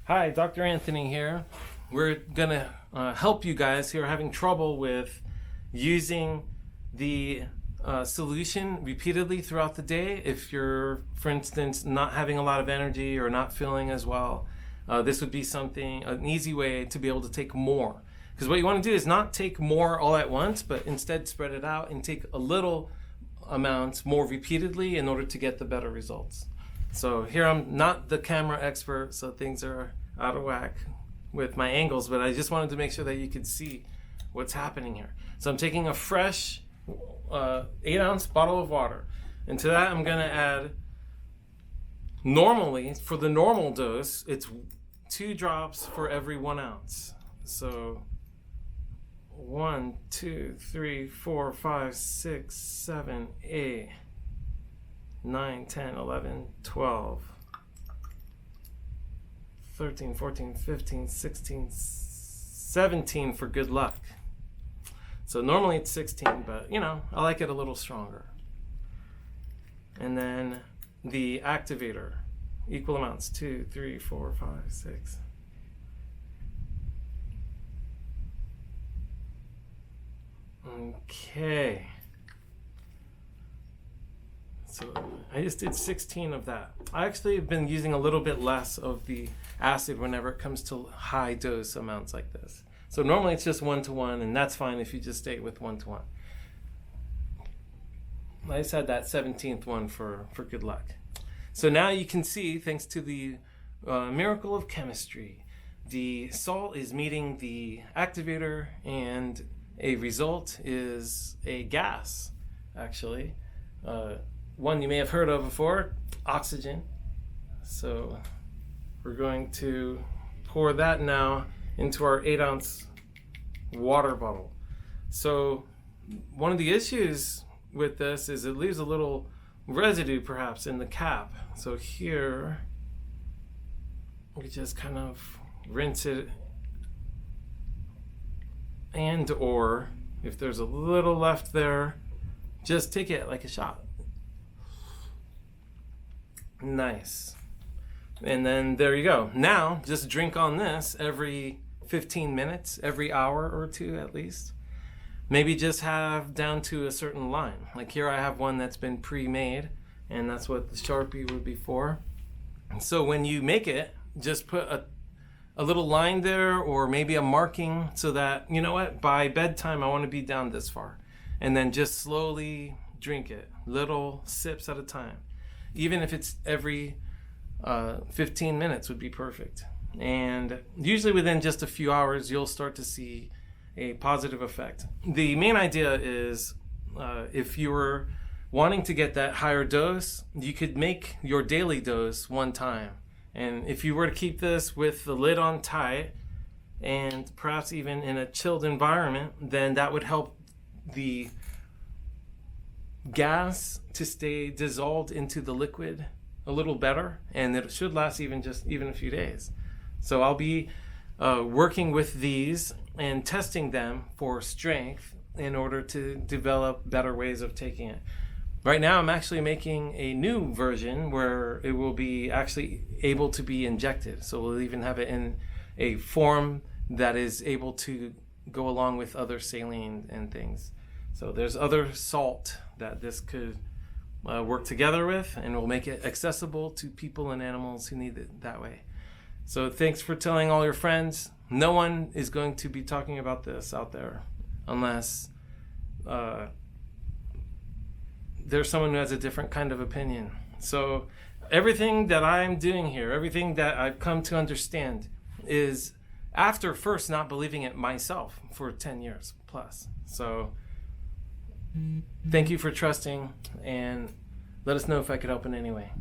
Hi, Dr. Anthony here. We're going to help you guys who are having trouble with using the solution repeatedly throughout the day. If you're, for instance, not having a lot of energy or not feeling as well, this would be an easy way to be able to take more. Because what you want to do is not take more all at once, but instead spread it out and take a little amount more repeatedly in order to get the better results. So here I'm not the camera expert, so things are out of whack with my angles, but I just wanted to make sure that you could see what's happening here. So I'm taking a fresh 8-ounce bottle of water, and to that I'm going to add, normally for the normal dose, it's 2 drops for every 1 ounce. So 1, 2, 3, 4, 5, 6, 7, 8, 9, 10, 11, 12, 13, 14, 15, 16, 17 for good luck. So normally it's 16, but I like it a little stronger. And then the activator, equal amounts, 2, 3, 4, 5, 6. Okay. So I just did 16 of that. I actually have been using a little bit less of the acid whenever it comes to high dose amounts like this. So normally it's just 1-to-1, and that's fine if you just stay with 1-to-1. I just had that 17th one for good luck. So now you can see, thanks to the miracle of chemistry, the salt is meeting the activator, and a result is a gas, actually. One you may have heard of before, oxygen. So we're going to pour that now into our 8-ounce water bottle. So one of the issues with this is it leaves a little residue perhaps in the cap. So here we just kind of rinse it, and or if there's a little left there, just take it like a shot. Nice. And then there you go. Now just drink on this every 15 minutes, every hour or two at least. Maybe just have down to a certain line. Like here I have one that's been pre-made, and that's what the Sharpie would be for. So when you make it, just put a little line there, or maybe a marking, so that, by bedtime I want to be down this far. And then just slowly drink it, little sips at a time. Even if it's every 15 minutes would be perfect. And usually within just a few hours, you'll start to see a positive effect. The main idea is if you were wanting to get that higher dose, you could make your daily dose 1 time. And if you were to keep this with the lid on tight, and perhaps even in a chilled environment, then that would help the gas to stay dissolved into the liquid a little better, and it should last even a few days. So I'll be working with these and testing them for strength in order to develop better ways of taking it. Right now I'm actually making a new version where it will be actually able to be injected. So we'll even have it in a form that is able to go along with other saline and things. So there's other salt that this could work together with, and will make it accessible to people and animals who need it that way. So thanks for telling all your friends. No one is going to be talking about this out there unless there's someone who has a different kind of opinion. So everything that I'm doing here, everything that I've come to understand, is after first not believing it myself for 10 years plus. So thank you for trusting, and let us know if I could help in any way.